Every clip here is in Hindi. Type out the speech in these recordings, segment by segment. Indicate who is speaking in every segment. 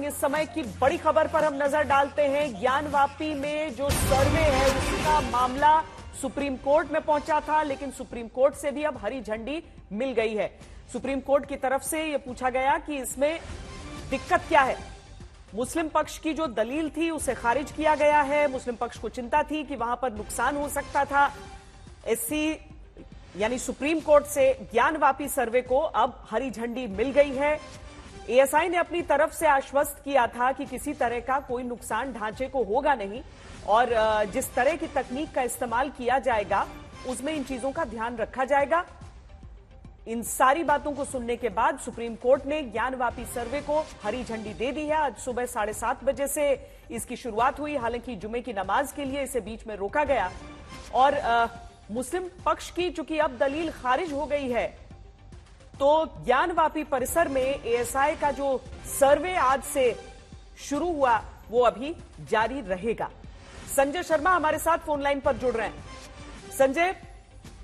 Speaker 1: इस समय की बड़ी खबर पर हम नजर डालते हैं। ज्ञानवापी में जो सर्वे है उसका मामला सुप्रीम कोर्ट में पहुंचा था, लेकिन सुप्रीम कोर्ट से भी अब हरी झंडी मिल गई है। सुप्रीम कोर्ट की तरफ से यह पूछा गया कि इसमें दिक्कत क्या है। मुस्लिम पक्ष की जो दलील थी उसे खारिज किया गया है। मुस्लिम पक्ष को चिंता थी कि वहां पर नुकसान हो सकता था। एससी यानी सुप्रीम कोर्ट से ज्ञानवापी सर्वे को अब हरी झंडी मिल गई है। एएसआई ने अपनी तरफ से आश्वस्त किया था कि किसी तरह का कोई नुकसान ढांचे को होगा नहीं और जिस तरह की तकनीक का इस्तेमाल किया जाएगा उसमें इन चीजों का ध्यान रखा जाएगा। इन सारी बातों को सुनने के बाद सुप्रीम कोर्ट ने ज्ञानवापी सर्वे को हरी झंडी दे दी है। आज सुबह 7:30 बजे से इसकी शुरुआत हुई। हालांकि जुमे की नमाज के लिए इसे बीच में रोका गया और मुस्लिम पक्ष की चूंकि अब दलील खारिज हो गई है तो ज्ञानवापी परिसर में एएसआई का जो सर्वे आज से शुरू हुआ वो अभी जारी रहेगा। संजय शर्मा हमारे साथ फोन लाइन पर जुड़ रहे हैं। संजय,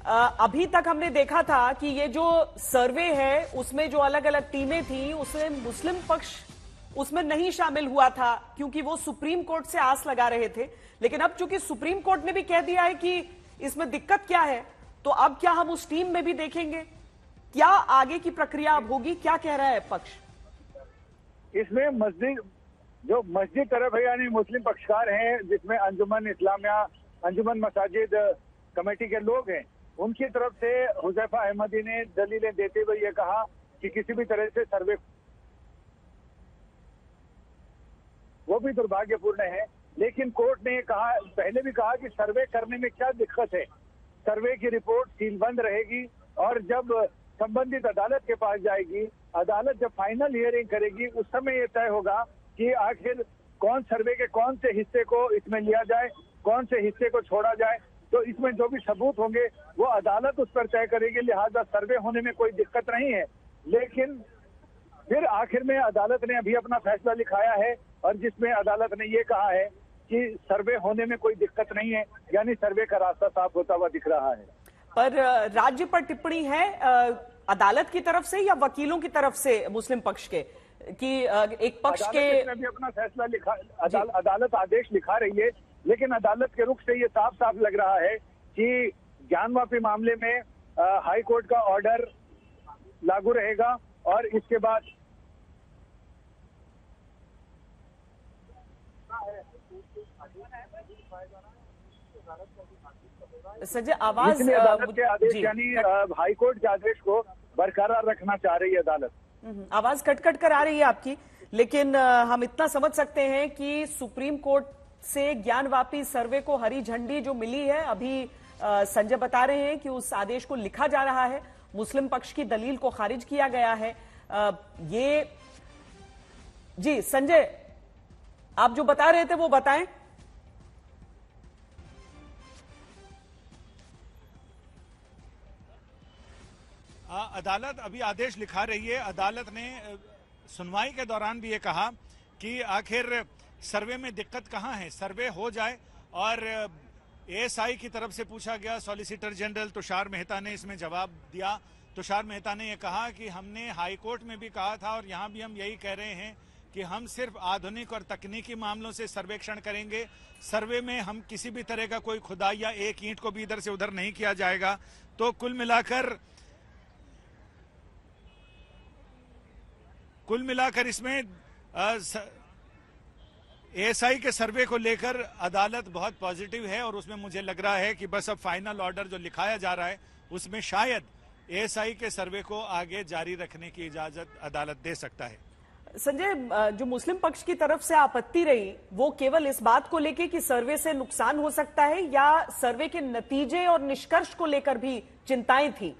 Speaker 1: अभी तक हमने देखा था कि ये जो सर्वे है उसमें जो अलग अलग टीमें थी उसमें मुस्लिम पक्ष उसमें नहीं शामिल हुआ था क्योंकि वो सुप्रीम कोर्ट से आस लगा रहे थे। लेकिन अब चूंकि सुप्रीम कोर्ट ने भी कह दिया है कि इसमें दिक्कत क्या है, तो अब क्या हम उस टीम में भी देखेंगे? क्या आगे की प्रक्रिया अब होगी? क्या कह रहा है पक्ष?
Speaker 2: इसमें मस्जिद तरफ है, यानी मुस्लिम पक्षकार हैं जिसमें अंजुमन इस्लामिया, अंजुमन मसाजिद कमेटी के लोग हैं, उनकी तरफ से हुजैफा अहमदी ने दलीलें देते हुए ये कहा कि किसी भी तरह से सर्वे वो भी दुर्भाग्यपूर्ण है। लेकिन कोर्ट ने कहा, पहले भी कहा कि सर्वे करने में क्या दिक्कत है, सर्वे की रिपोर्ट सीलबंद रहेगी और जब संबंधित अदालत के पास जाएगी, अदालत जब फाइनल हियरिंग करेगी उस समय यह तय होगा कि आखिर कौन सर्वे के कौन से हिस्से को इसमें लिया जाए, कौन से हिस्से को छोड़ा जाए। तो इसमें जो भी सबूत होंगे वो अदालत उस पर तय करेगी, लिहाजा सर्वे होने में कोई दिक्कत नहीं है। लेकिन फिर आखिर में अदालत ने अभी अपना फैसला लिखाया है और जिसमें अदालत ने ये कहा है कि सर्वे होने में कोई दिक्कत नहीं है, यानी सर्वे का रास्ता साफ होता हुआ दिख रहा है।
Speaker 1: पर राज्य पर टिप्पणी है अदालत की तरफ से या वकीलों की तरफ से मुस्लिम पक्ष के कि एक पक्ष के
Speaker 2: भी अपना फैसला लिखा, अदालत आदेश लिखा रही है, लेकिन अदालत के रुख से ये साफ साफ लग रहा है कि ज्ञानवापी मामले में हाई कोर्ट का ऑर्डर लागू रहेगा और इसके बाद
Speaker 1: संजय आवाज
Speaker 2: अदालत के आदेश यानी हाई कोर्ट के आदेश को बरकरार रखना चाह रही है अदालत।
Speaker 1: आवाज कट कट कर आ रही है आपकी, लेकिन हम इतना समझ सकते हैं कि सुप्रीम कोर्ट से ज्ञानवापी सर्वे को हरी झंडी जो मिली है, अभी संजय बता रहे हैं कि उस आदेश को लिखा जा रहा है, मुस्लिम पक्ष की दलील को खारिज किया गया है। ये जी संजय, आप जो बता रहे थे वो बताएं।
Speaker 3: अदालत अभी आदेश लिखा रही है। अदालत ने सुनवाई के दौरान भी ये कहा कि आखिर सर्वे में दिक्कत कहाँ है, सर्वे हो जाए। और एएसआई की तरफ से पूछा गया, सॉलिसिटर जनरल तुषार मेहता ने इसमें जवाब दिया। तुषार मेहता ने यह कहा कि हमने हाई कोर्ट में भी कहा था और यहाँ भी हम यही कह रहे हैं कि हम सिर्फ आधुनिक और तकनीकी मामलों से सर्वेक्षण करेंगे। सर्वे में हम किसी भी तरह का कोई खुदाई या एक ईंट को भी इधर से उधर नहीं किया जाएगा। तो कुल मिलाकर इसमें एएसआई के सर्वे को लेकर अदालत बहुत पॉजिटिव है और उसमें मुझे लग रहा है कि बस अब फाइनल ऑर्डर जो लिखाया जा रहा है उसमें शायद एएसआई के सर्वे को आगे जारी रखने की इजाजत अदालत दे सकता है।
Speaker 1: संजय, जो मुस्लिम पक्ष की तरफ से आपत्ति रही वो केवल इस बात को लेकर कि सर्वे से नुकसान हो सकता है या सर्वे के नतीजे और निष्कर्ष को लेकर भी चिंताएं थी?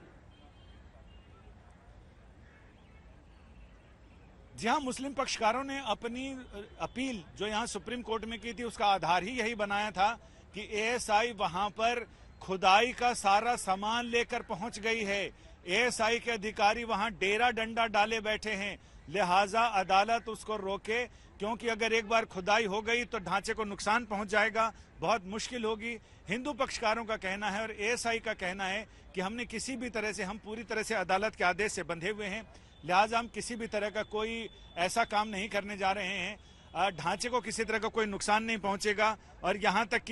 Speaker 3: जी हाँ, मुस्लिम पक्षकारों ने अपनी अपील जो यहाँ सुप्रीम कोर्ट में की थी उसका आधार ही यही बनाया था कि एएसआई वहां पर खुदाई का सारा सामान लेकर पहुंच गई है। एएसआई के अधिकारी वहां डेरा डंडा डाले बैठे हैं, लिहाजा अदालत उसको रोके, क्योंकि अगर एक बार खुदाई हो गई तो ढांचे को नुकसान पहुंच जाएगा, बहुत मुश्किल होगी। हिंदू पक्षकारों का कहना है और एएसआई का कहना है कि हमने किसी भी तरह से, हम पूरी तरह से अदालत के आदेश से बंधे हुए हैं, लिहाजा हम किसी भी तरह का कोई ऐसा काम नहीं करने जा रहे हैं। ढांचे को किसी तरह का कोई नुकसान नहीं पहुंचेगा और यहाँ तक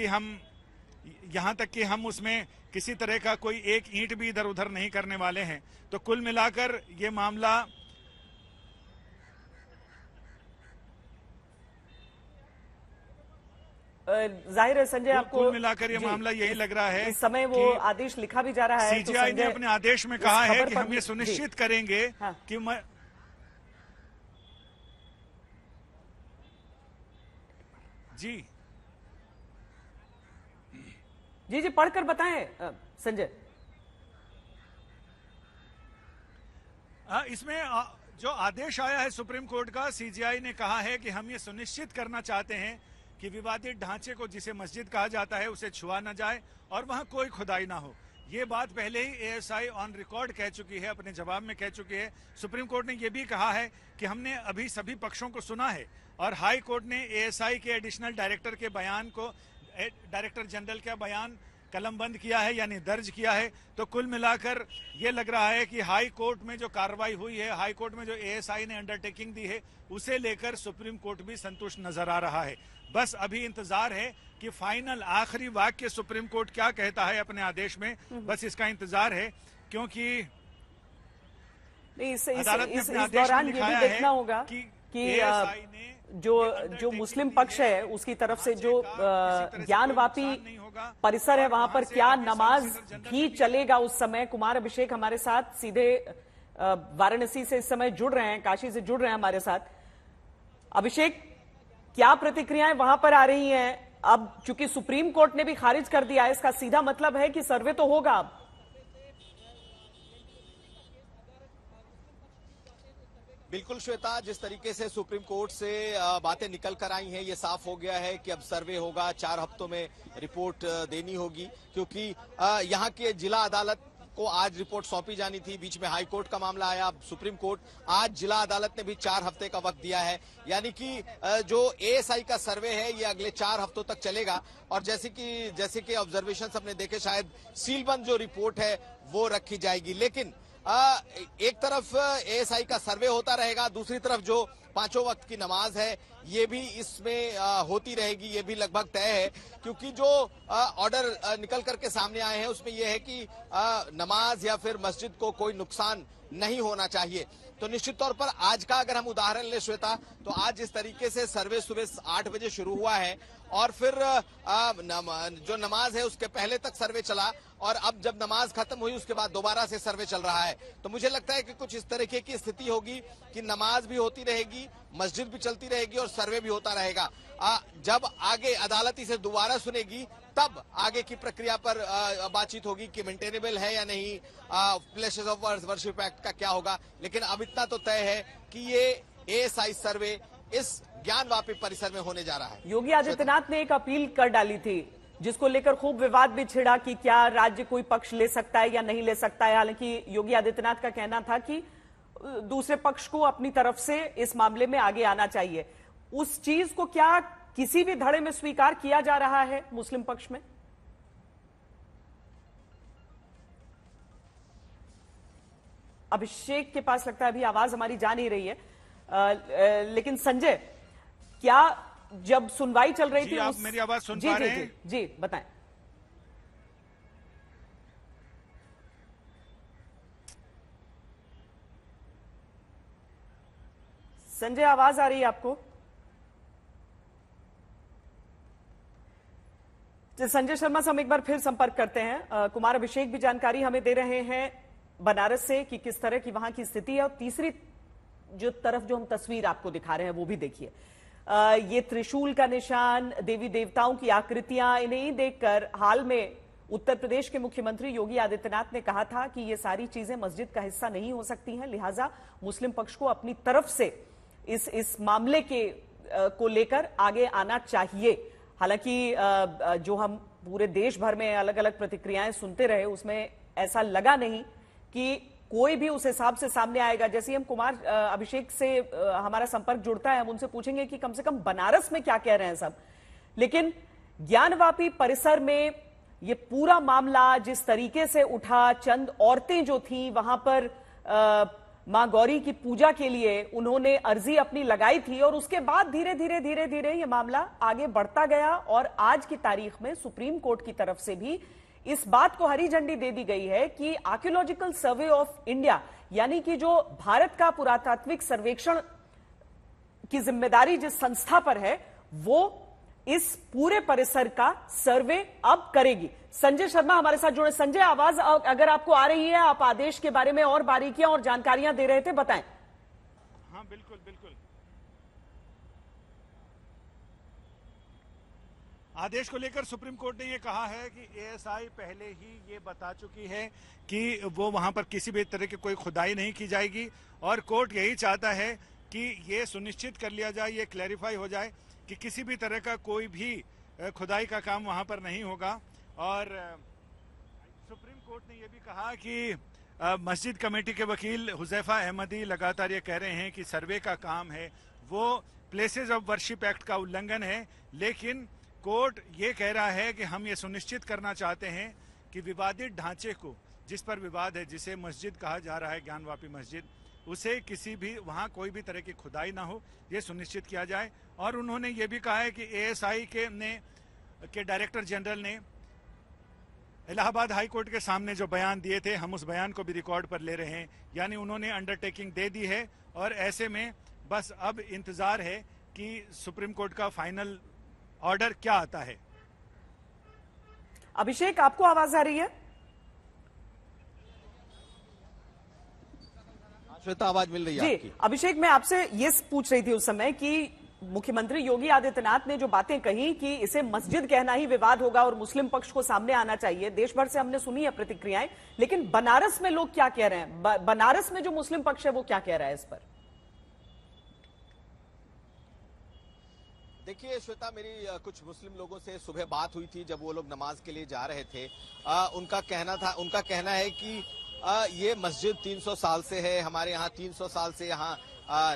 Speaker 3: कि हम उसमें किसी तरह का कोई एक ईंट भी इधर उधर नहीं करने वाले हैं। तो कुल मिलाकर ये मामला
Speaker 1: जाहिर है संजय, आपको
Speaker 3: कुल मिलाकर ये मामला यही लग रहा है।
Speaker 1: इस समय वो आदेश लिखा भी जा रहा है।
Speaker 3: सीजीआई ने अपने आदेश में कहा है कि हम ये सुनिश्चित करेंगे कि जी
Speaker 1: पढ़कर बताएं संजय।
Speaker 3: इसमें जो आदेश आया है सुप्रीम कोर्ट का, सीजीआई ने कहा है कि हम ये सुनिश्चित करना चाहते हैं कि विवादित ढांचे को, जिसे मस्जिद कहा जाता है, उसे छुआ न जाए और वहां कोई खुदाई ना हो। ये बात पहले ही एएसआई ऑन रिकॉर्ड कह चुकी है, अपने जवाब में कह चुकी है। सुप्रीम कोर्ट ने यह भी कहा है कि हमने अभी सभी पक्षों को सुना है और हाई कोर्ट ने एएसआई के एडिशनल डायरेक्टर के बयान को, डायरेक्टर जनरल का बयान कलमबंद किया है, यानी दर्ज किया है। तो कुल मिलाकर ये लग रहा है कि हाई कोर्ट में जो कार्रवाई हुई है, हाई कोर्ट में जो एएसआई ने अंडरटेकिंग दी है, उसे लेकर सुप्रीम कोर्ट भी संतुष्ट नजर आ रहा है। बस अभी इंतजार है कि फाइनल आखिरी वाक्य सुप्रीम कोर्ट क्या कहता है अपने आदेश में, बस इसका इंतजार है। क्योंकि
Speaker 1: इस दौरान ये भी देखना होगा कि जो मुस्लिम पक्ष है उसकी तरफ से जो ज्ञानवापी परिसर है वहां पर क्या नमाज भी चलेगा उस समय। कुमार अभिषेक हमारे साथ सीधे वाराणसी से इस समय जुड़ रहे हैं, काशी से जुड़ रहे हैं हमारे साथ। अभिषेक, क्या प्रतिक्रियाएं वहां पर आ रही हैं? अब चूंकि सुप्रीम कोर्ट ने भी खारिज कर दिया है, इसका सीधा मतलब है कि सर्वे तो होगा अब।
Speaker 4: बिल्कुल श्वेता, जिस तरीके से सुप्रीम कोर्ट से बातें निकल कर आई हैं, ये साफ हो गया है कि अब सर्वे होगा, 4 हफ्तों में रिपोर्ट देनी होगी। क्योंकि यहाँ के जिला अदालत को आज रिपोर्ट सौंपी जानी थी, बीच में हाई कोर्ट का मामला आया, अब सुप्रीम कोर्ट, आज जिला अदालत ने भी 4 हफ्ते का वक्त दिया है। यानी कि जो एएसआई का सर्वे है ये अगले 4 हफ्तों तक चलेगा। और जैसे कि ऑब्जर्वेशन हमने देखे, शायद सीलबंद जो रिपोर्ट है वो रखी जाएगी। लेकिन एक तरफ एएसआई का सर्वे होता रहेगा, दूसरी तरफ जो 5 वक्त की नमाज है ये भी इसमें होती रहेगी, ये भी लगभग तय है। क्योंकि जो ऑर्डर निकल करके सामने आए हैं उसमें यह है कि नमाज या फिर मस्जिद को कोई नुकसान नहीं होना चाहिए। तो निश्चित तौर पर आज का अगर हम उदाहरण ले श्वेता, तो आज जिस तरीके से सर्वे सुबह 8 बजे शुरू हुआ है और फिर जो नमाज है उसके पहले तक सर्वे चला और अब जब नमाज खत्म हुई उसके बाद दोबारा से सर्वे चल रहा है। तो मुझे लगता है कि कुछ इस तरीके की स्थिति होगी कि नमाज भी होती रहेगी, मस्जिद भी चलती रहेगी और सर्वे भी होता रहेगा। जब आगे अदालत इसे दोबारा सुनेगी तब आगे की प्रक्रिया पर बातचीत होगी कि मेंटेनेबल है या नहीं, प्लेसेस ऑफ वर्शिप एक्ट का क्या होगा। लेकिन अब इतना तो तय है कि ये एएसआई सर्वे इस ज्ञानवापी परिसर में होने जा रहा है।
Speaker 1: योगी आदित्यनाथ ने एक अपील कर डाली थी जिसको लेकर खूब विवाद भी छिड़ा कि क्या राज्य कोई पक्ष ले सकता है या नहीं ले सकता है। हालांकि योगी आदित्यनाथ का कहना था कि दूसरे पक्ष को अपनी तरफ से इस मामले में आगे आना चाहिए। उस चीज को क्या किसी भी धड़े में स्वीकार किया जा रहा है मुस्लिम पक्ष में? अभिषेक के पास लगता है अभी आवाज हमारी जा नहीं रही है। लेकिन संजय, क्या जब सुनवाई चल रही थी
Speaker 3: आप मेरी आवाज सुन पा रहे हैं?
Speaker 1: जी बताएं। संजय, आवाज आ रही है आपको? संजय शर्मा से हम एक बार फिर संपर्क करते हैं। कुमार अभिषेक भी जानकारी हमें दे रहे हैं बनारस से कि किस तरह की वहां की स्थिति है। और तीसरी जो तरफ जो हम तस्वीर आपको दिखा रहे हैं वो भी देखिए। ये त्रिशूल का निशान, देवी देवताओं की आकृतियां, इन्हें देखकर हाल में उत्तर प्रदेश के मुख्यमंत्री योगी आदित्यनाथ ने कहा था कि ये सारी चीजें मस्जिद का हिस्सा नहीं हो सकती हैं, लिहाजा मुस्लिम पक्ष को अपनी तरफ से इस मामले के को लेकर आगे आना चाहिए। हालांकि जो हम पूरे देश भर में अलग अलग प्रतिक्रियाएं सुनते रहे उसमें ऐसा लगा नहीं कि कोई भी उस हिसाब से सामने आएगा। जैसे हम कुमार अभिषेक से हमारा संपर्क जुड़ता है, हम उनसे पूछेंगे कि कम से कम बनारस में क्या कह रहे हैं सब। लेकिन ज्ञानवापी परिसर में ये पूरा मामला जिस तरीके से उठा, चंद औरतें जो थी वहां पर मां गौरी की पूजा के लिए उन्होंने अर्जी अपनी लगाई थी और उसके बाद धीरे धीरे ये मामला आगे बढ़ता गया और आज की तारीख में सुप्रीम कोर्ट की तरफ से भी इस बात को हरी झंडी दे दी गई है कि आर्कियोलॉजिकल सर्वे ऑफ इंडिया यानी कि जो भारत का पुरातात्विक सर्वेक्षण की जिम्मेदारी जिस संस्था पर है वो इस पूरे परिसर का सर्वे अब करेगी। संजय शर्मा हमारे साथ जुड़े। संजय, आवाज अगर आपको आ रही है, आप आदेश के बारे में और बारीकियां और जानकारियां दे रहे थे, बताएं।
Speaker 3: हाँ बिल्कुल बिल्कुल। आदेश को लेकर सुप्रीम कोर्ट ने यह कहा है कि एएसआई पहले ही ये बता चुकी है कि वो वहां पर किसी भी तरह की कोई खुदाई नहीं की जाएगी और कोर्ट यही चाहता है कि ये सुनिश्चित कर लिया जाए, ये क्लैरिफाई हो जाए कि किसी भी तरह का कोई भी खुदाई का काम वहां पर नहीं होगा। और सुप्रीम कोर्ट ने यह भी कहा कि मस्जिद कमेटी के वकील हुजैफा अहमदी लगातार ये कह रहे हैं कि सर्वे का काम है वो प्लेसेस ऑफ वर्शिप एक्ट का उल्लंघन है, लेकिन कोर्ट ये कह रहा है कि हम ये सुनिश्चित करना चाहते हैं कि विवादित ढांचे को, जिस पर विवाद है, जिसे मस्जिद कहा जा रहा है ज्ञानवापी मस्जिद, उसे किसी भी वहां कोई भी तरह की खुदाई ना हो, ये सुनिश्चित किया जाए। और उन्होंने ये भी कहा है कि एएसआई के डायरेक्टर जनरल ने इलाहाबाद हाई कोर्ट के सामने जो बयान दिए थे, हम उस बयान को भी रिकॉर्ड पर ले रहे हैं, यानी उन्होंने अंडरटेकिंग दे दी है और ऐसे में बस अब इंतजार है कि सुप्रीम कोर्ट का फाइनल ऑर्डर क्या आता है।
Speaker 1: अभिषेक, आपको आवाज आ रही है?
Speaker 4: श्वेता, आवाज मिल रही है
Speaker 1: जी
Speaker 4: आपकी।
Speaker 1: अभिषेक, मैं आपसे ये पूछ रही थी उस समय कि मुख्यमंत्री योगी आदित्यनाथ ने जो बातें कही कि इसे मस्जिद कहना ही विवाद होगा और मुस्लिम पक्ष को सामने आना चाहिए, देश भर से हमने सुनी है प्रतिक्रियाएं, लेकिन बनारस में लोग क्या कह रहे हैं? बनारस में जो मुस्लिम पक्ष है वो क्या कह रहा है इस पर?
Speaker 4: देखिए श्वेता, मेरी कुछ मुस्लिम लोगों से सुबह बात हुई थी जब वो लोग नमाज के लिए जा रहे थे। उनका कहना है कि ये मस्जिद 300 साल से है, हमारे यहाँ 300 साल से यहाँ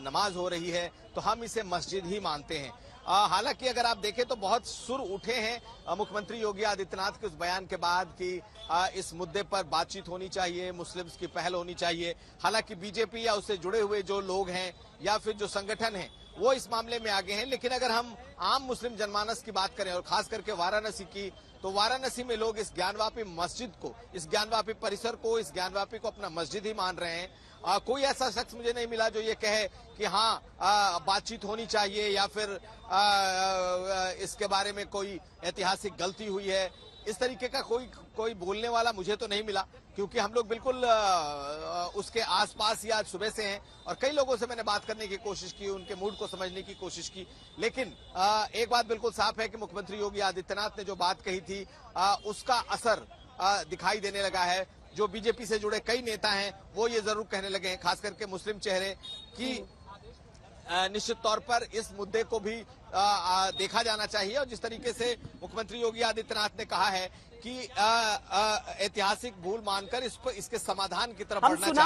Speaker 4: नमाज हो रही है, तो हम इसे मस्जिद ही मानते हैं। हालांकि अगर आप देखें तो बहुत सुर उठे हैं मुख्यमंत्री योगी आदित्यनाथ के उस बयान के बाद कि इस मुद्दे पर बातचीत होनी चाहिए, मुस्लिम्स की पहल होनी चाहिए। हालांकि बीजेपी या उससे जुड़े हुए जो लोग हैं या फिर जो संगठन हैं वो इस मामले में आगे हैं, लेकिन अगर हम आम मुस्लिम जनमानस की बात करें और खास करके वाराणसी की, तो वाराणसी में लोग इस ज्ञानवापी मस्जिद को, इस ज्ञानवापी परिसर को, इस ज्ञानवापी को अपना मस्जिद ही मान रहे हैं। कोई ऐसा शख्स मुझे नहीं मिला जो ये कहे कि हाँ बातचीत होनी चाहिए या फिर इसके बारे में कोई ऐतिहासिक गलती हुई है, इस तरीके का कोई बोलने वाला मुझे तो नहीं मिला, क्योंकि हम लोग बिल्कुल उसके आसपास ही आज सुबह से हैं और कई लोगों से मैंने बात करने की कोशिश की, उनके मूड को समझने की कोशिश की। लेकिन एक बात बिल्कुल साफ है कि मुख्यमंत्री योगी आदित्यनाथ ने जो बात कही थी उसका असर दिखाई देने लगा है। जो बीजेपी से जुड़े कई नेता हैं वो ये जरूर कहने लगे हैं, खास करके मुस्लिम चेहरे, कि निश्चित तौर पर इस मुद्दे को भी देखा जाना चाहिए। और जिस तरीके से मुख्यमंत्री योगी आदित्यनाथ ने कहा है कि ऐतिहासिक भूल मानकर इसके समाधान की तरफ बढ़ना चाहिए।